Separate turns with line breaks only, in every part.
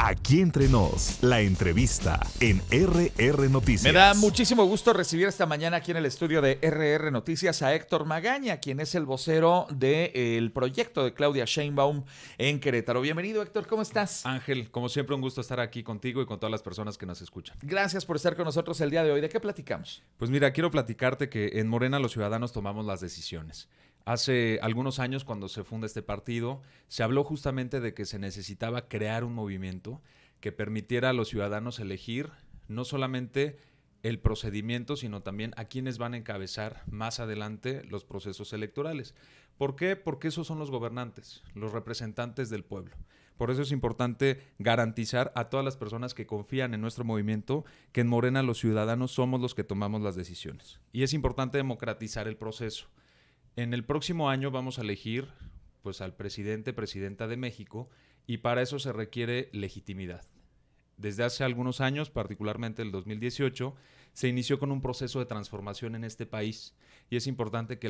Aquí entre nos, la entrevista en RR Noticias.
Me da muchísimo gusto recibir esta mañana aquí en el estudio de RR Noticias a Héctor Magaña, quien es el vocero del proyecto de Claudia Sheinbaum en Querétaro. Bienvenido, Héctor, ¿cómo estás?
Ángel, como siempre, un gusto estar aquí contigo y con todas las personas que nos escuchan.
Gracias por estar con nosotros el día de hoy. ¿De qué platicamos?
Pues mira, quiero platicarte que en Morena los ciudadanos tomamos las decisiones. Hace algunos años, cuando se funda este partido, se habló justamente de que se necesitaba crear un movimiento que permitiera a los ciudadanos elegir no solamente el procedimiento, sino también a quienes van a encabezar más adelante los procesos electorales. ¿Por qué? Porque esos son los gobernantes, los representantes del pueblo. Por eso es importante garantizar a todas las personas que confían en nuestro movimiento que en Morena los ciudadanos somos los que tomamos las decisiones. Y es importante democratizar el proceso. En el próximo año vamos a elegir pues, al presidente, presidenta de México, y para eso se requiere legitimidad. Desde hace algunos años, particularmente el 2018, se inició con un proceso de transformación en este país y es importante que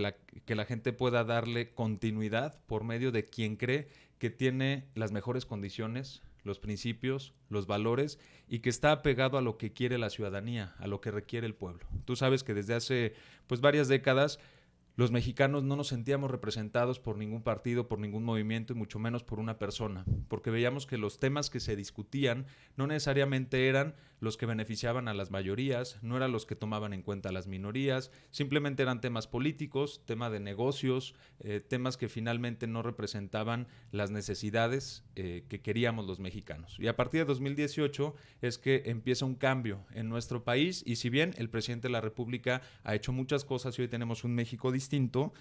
la gente pueda darle continuidad por medio de quien cree que tiene las mejores condiciones, los principios, los valores y que está apegado a lo que quiere la ciudadanía, a lo que requiere el pueblo. Tú sabes que desde hace pues, varias décadas los mexicanos no nos sentíamos representados por ningún partido, por ningún movimiento y mucho menos por una persona, porque veíamos que los temas que se discutían no necesariamente eran los que beneficiaban a las mayorías, no eran los que tomaban en cuenta a las minorías, simplemente eran temas políticos, temas de negocios, temas que finalmente no representaban las necesidades que queríamos los mexicanos. Y a partir de 2018 es que empieza un cambio en nuestro país y si bien el presidente de la República ha hecho muchas cosas y hoy tenemos un México distinto,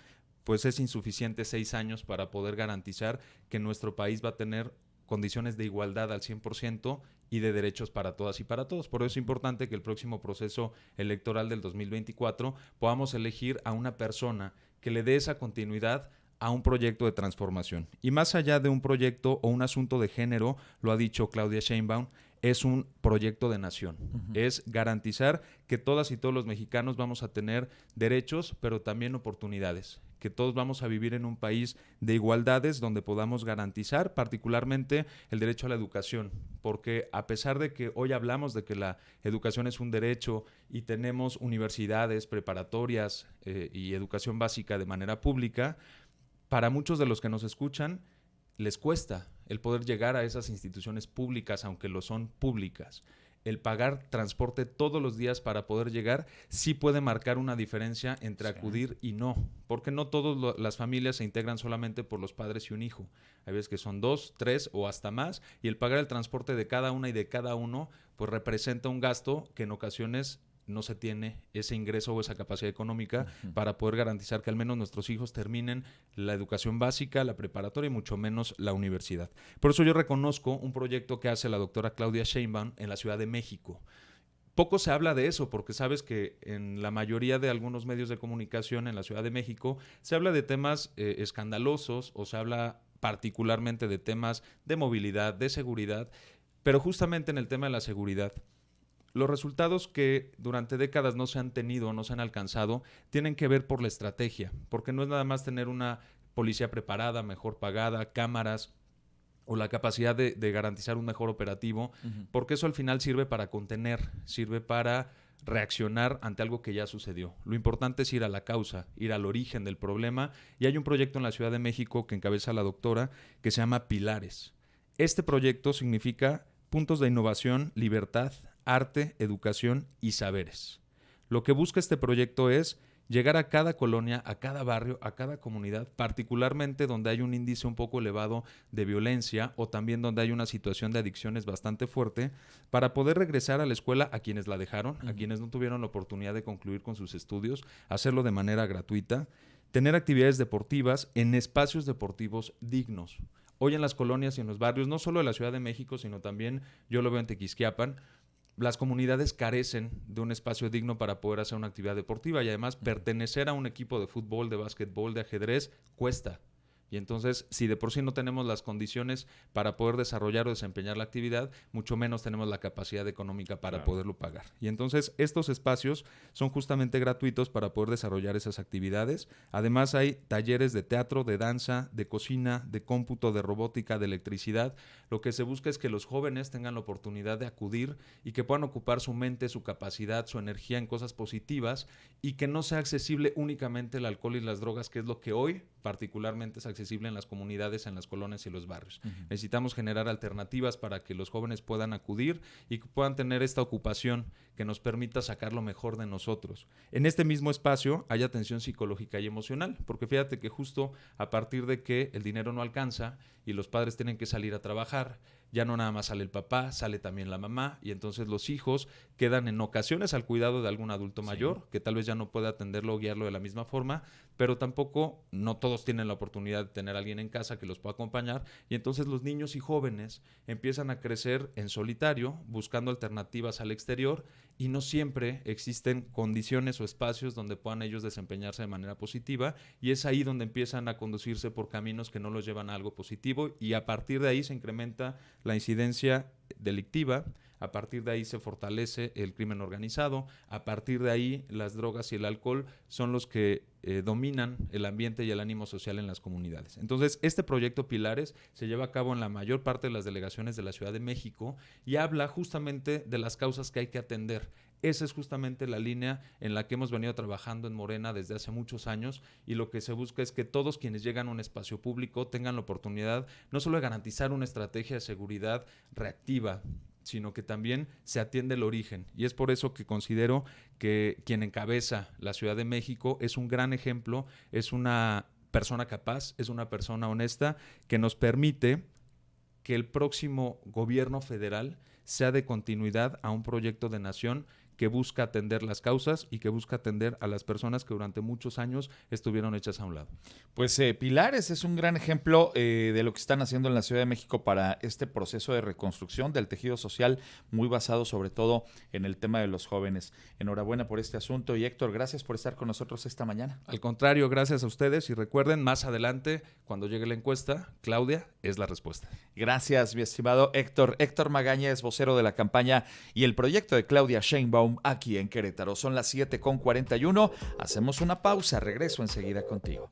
pues es insuficiente 6 años para poder garantizar que nuestro país va a tener condiciones de igualdad al 100% y de derechos para todas y para todos. Por eso es importante que el próximo proceso electoral del 2024 podamos elegir a una persona que le dé esa continuidad a un proyecto de transformación. Y más allá de un proyecto o un asunto de género, lo ha dicho Claudia Sheinbaum, es un proyecto de nación. Es garantizar que todas y todos los mexicanos vamos a tener derechos, pero también oportunidades. Que todos vamos a vivir en un país de igualdades donde podamos garantizar particularmente el derecho a la educación. Porque a pesar de que hoy hablamos de que la educación es un derecho y tenemos universidades, preparatorias y educación básica de manera pública, para muchos de los que nos escuchan les cuesta el poder llegar a esas instituciones públicas, aunque lo son públicas. El pagar transporte todos los días para poder llegar sí puede marcar una diferencia entre acudir y no, porque no todas las familias se integran solamente por los padres y un hijo. Hay veces que son 2, 3 o hasta más, y el pagar el transporte de cada una y de cada uno, pues representa un gasto que en ocasiones no se tiene ese ingreso o esa capacidad económica para poder garantizar que al menos nuestros hijos terminen la educación básica, la preparatoria y mucho menos la universidad. Por eso yo reconozco un proyecto que hace la doctora Claudia Sheinbaum en la Ciudad de México. Poco se habla de eso porque sabes que en la mayoría de algunos medios de comunicación en la Ciudad de México se habla de temas escandalosos o se habla particularmente de temas de movilidad, de seguridad, pero justamente en el tema de la seguridad, los resultados que durante décadas no se han tenido, no se han alcanzado, tienen que ver por la estrategia, porque no es nada más tener una policía preparada, mejor pagada, cámaras o la capacidad de garantizar un mejor operativo, porque eso al final sirve para contener, sirve para reaccionar ante algo que ya sucedió. Lo importante es ir a la causa, ir al origen del problema, y hay un proyecto en la Ciudad de México que encabeza la doctora que se llama Pilares. Este proyecto significa puntos de innovación, libertad, arte, educación y saberes. Lo que busca este proyecto es llegar a cada colonia, a cada barrio, a cada comunidad, particularmente donde hay un índice un poco elevado de violencia o también donde hay una situación de adicciones bastante fuerte, para poder regresar a la escuela a quienes la dejaron, a quienes no tuvieron la oportunidad de concluir con sus estudios, hacerlo de manera gratuita, tener actividades deportivas en espacios deportivos dignos. Hoy en las colonias y en los barrios, no solo de la Ciudad de México, sino también, yo lo veo en Tequisquiapan, las comunidades carecen de un espacio digno para poder hacer una actividad deportiva y además pertenecer a un equipo de fútbol, de básquetbol, de ajedrez, cuesta. Y entonces, si de por sí no tenemos las condiciones para poder desarrollar o desempeñar la actividad, mucho menos tenemos la capacidad económica para poderlo pagar. Y entonces, estos espacios son justamente gratuitos para poder desarrollar esas actividades. Además, hay talleres de teatro, de danza, de cocina, de cómputo, de robótica, de electricidad. Lo que se busca es que los jóvenes tengan la oportunidad de acudir y que puedan ocupar su mente, su capacidad, su energía en cosas positivas y que no sea accesible únicamente el alcohol y las drogas, que es lo que hoy particularmente es accesible en las comunidades, en las colonias y los barrios. Necesitamos generar alternativas para que los jóvenes puedan acudir y que puedan tener esta ocupación que nos permita sacar lo mejor de nosotros. En este mismo espacio hay atención psicológica y emocional, porque fíjate que justo a partir de que el dinero no alcanza y los padres tienen que salir a trabajar, ya no nada más sale el papá, sale también la mamá, y entonces los hijos quedan en ocasiones al cuidado de algún adulto mayor, que tal vez ya no pueda atenderlo o guiarlo de la misma forma, pero tampoco no todos tienen la oportunidad de tener a alguien en casa que los pueda acompañar, y entonces los niños y jóvenes empiezan a crecer en solitario, buscando alternativas al exterior, y no siempre existen condiciones o espacios donde puedan ellos desempeñarse de manera positiva, y es ahí donde empiezan a conducirse por caminos que no los llevan a algo positivo, y a partir de ahí se incrementa la incidencia delictiva, a partir de ahí se fortalece el crimen organizado, a partir de ahí las drogas y el alcohol son los que dominan el ambiente y el ánimo social en las comunidades. Entonces, este proyecto Pilares se lleva a cabo en la mayor parte de las delegaciones de la Ciudad de México y habla justamente de las causas que hay que atender. Esa es justamente la línea en la que hemos venido trabajando en Morena desde hace muchos años, y lo que se busca es que todos quienes llegan a un espacio público tengan la oportunidad no solo de garantizar una estrategia de seguridad reactiva, sino que también se atiende el origen. Y es por eso que considero que quien encabeza la Ciudad de México es un gran ejemplo, es una persona capaz, es una persona honesta que nos permite que el próximo gobierno federal sea de continuidad a un proyecto de nación que busca atender las causas y que busca atender a las personas que durante muchos años estuvieron hechas a un lado.
Pues Pilares es un gran ejemplo de lo que están haciendo en la Ciudad de México para este proceso de reconstrucción del tejido social, muy basado sobre todo en el tema de los jóvenes. Enhorabuena por este asunto, y Héctor, gracias por estar con nosotros esta mañana.
Al contrario, gracias a ustedes, y recuerden, más adelante, cuando llegue la encuesta, Claudia es la respuesta.
Gracias, mi estimado Héctor. Héctor Magaña es vocero de la campaña y el proyecto de Claudia Sheinbaum aquí en Querétaro. Son las 7:41. Hacemos una pausa. Regreso enseguida contigo.